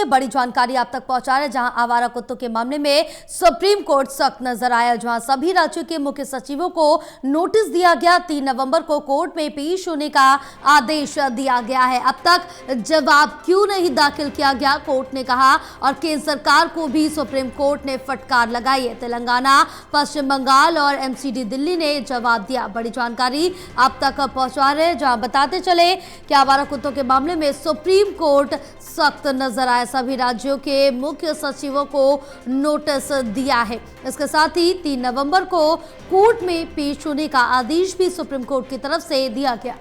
बड़ी जानकारी आप तक पहुंचा रहे, जहां आवारा कुत्तों के मामले में सुप्रीम कोर्ट सख्त नजर आया, जहां सभी राज्यों के मुख्य सचिवों को नोटिस दिया गया। 3 नवंबर को कोर्ट में पेश होने का आदेश दिया गया है। अब तक जवाब क्यों नहीं दाखिल किया गया, कोर्ट ने कहा, और केंद्र सरकार को भी सुप्रीम कोर्ट ने फटकार लगाई है। तेलंगाना, पश्चिम बंगाल और एमसीडी दिल्ली ने जवाब दिया। बड़ी जानकारी आप तक पहुंचा रहे, जहां बताते चले कि आवारा कुत्तों के मामले में सुप्रीम कोर्ट सख्त नजर आया, सभी राज्यों के मुख्य सचिवों को नोटिस दिया है। इसके साथ ही 3 नवंबर को कोर्ट में पेश होने का आदेश भी सुप्रीम कोर्ट की तरफ से दिया गया।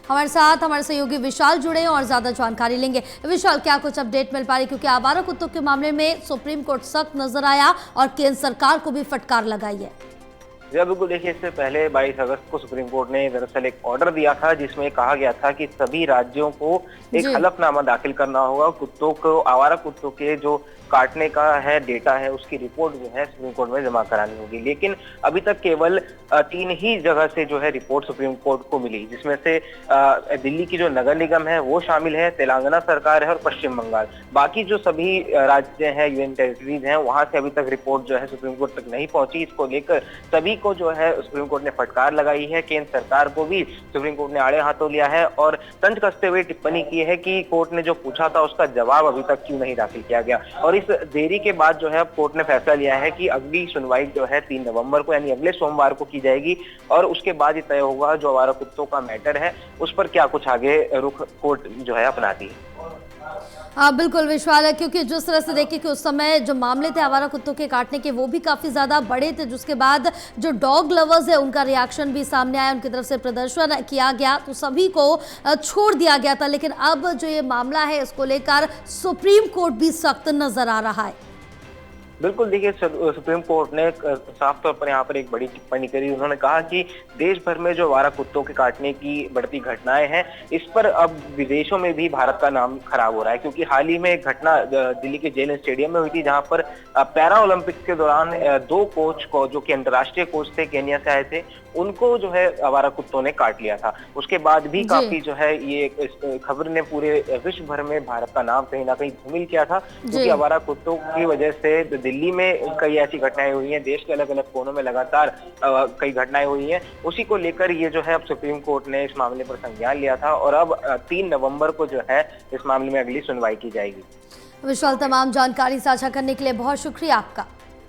हमारे साथ हमारे सहयोगी विशाल जुड़े और ज्यादा जानकारी लेंगे। विशाल, क्या कुछ अपडेट मिल पा रही, क्योंकि आवारा कुत्तों के मामले में सुप्रीम कोर्ट सख्त नजर आया और केंद्र सरकार को भी फटकार लगाई है। जी बिल्कुल, देखिए, इससे पहले 22 अगस्त को सुप्रीम कोर्ट ने दरअसल एक ऑर्डर दिया था जिसमें कहा गया था कि सभी राज्यों को एक हलफनामा दाखिल करना होगा। कुत्तों को, आवारा कुत्तों के जो काटने का है डेटा है, उसकी रिपोर्ट जो है सुप्रीम कोर्ट में जमा करानी होगी। लेकिन अभी तक केवल 3 ही जगह से जो है रिपोर्ट सुप्रीम कोर्ट को मिली, जिसमें से दिल्ली की जो नगर निगम है वो शामिल है, तेलंगाना सरकार है और पश्चिम बंगाल। बाकी जो सभी राज्य हैं, यूनियन टेरिटरीज हैं, वहां से अभी तक रिपोर्ट जो है सुप्रीम कोर्ट तक नहीं पहुंची। इसको लेकर सभी को जो है सुप्रीम कोर्ट ने फटकार लगाई है। केंद्र सरकार को भी सुप्रीम कोर्ट ने आड़े हाथों लिया है और तंज कसते हुए टिप्पणी की है कि कोर्ट ने जो पूछा था उसका जवाब अभी तक क्यों नहीं दाखिल किया गया। और इस देरी के बाद जो है अब कोर्ट ने फैसला लिया है कि अगली सुनवाई जो है 3 नवंबर को, यानी अगले सोमवार को की जाएगी और उसके बाद ही तय होगा जो आवारा कुत्तों का मैटर है उस पर क्या कुछ आगे रुख कोर्ट जो है अपनाती है। हाँ बिल्कुल विश्वास, क्योंकि जिस तरह से देखिए कि उस समय जो मामले थे आवारा कुत्तों के काटने के वो भी काफ़ी ज़्यादा बड़े थे, जिसके बाद जो डॉग लवर्स है उनका रिएक्शन भी सामने आया, उनकी तरफ से प्रदर्शन किया गया तो सभी को छोड़ दिया गया था। लेकिन अब जो ये मामला है इसको लेकर सुप्रीम कोर्ट भी सख्त नजर आ रहा है। बिल्कुल, देखिए, सुप्रीम कोर्ट ने साफ तौर पर यहाँ पर एक बड़ी टिप्पणी करी। उन्होंने कहा कि देश भर में जो आवारा कुत्तों के काटने की बढ़ती घटनाएं हैं, इस पर अब विदेशों में भी भारत का नाम खराब हो रहा है। क्योंकि हाल ही में एक घटना दिल्ली के जेल स्टेडियम में हुई थी, जहां पर पैरा ओलंपिक्स के दौरान 2 कोच को, जो कि अंतर्राष्ट्रीय कोच थे, केन्या से आए थे, उनको जो है आवारा कुत्तों ने काट लिया था। उसके बाद भी काफी जो है ये खबर ने पूरे विश्व भर में भारत का नाम कहीं ना कहीं धूमिल किया था, क्योंकि आवारा कुत्तों की वजह से दिल्ली में कई ऐसी घटनाएं हुई हैं, देश के अलग अलग कोनों में लगातार कई घटनाएं हुई हैं। उसी को लेकर ये जो है अब सुप्रीम कोर्ट ने इस मामले पर संज्ञान लिया था और अब 3 नवंबर को जो है इस मामले में अगली सुनवाई की जाएगी। विशाल, तमाम जानकारी साझा करने के लिए बहुत शुक्रिया आपका।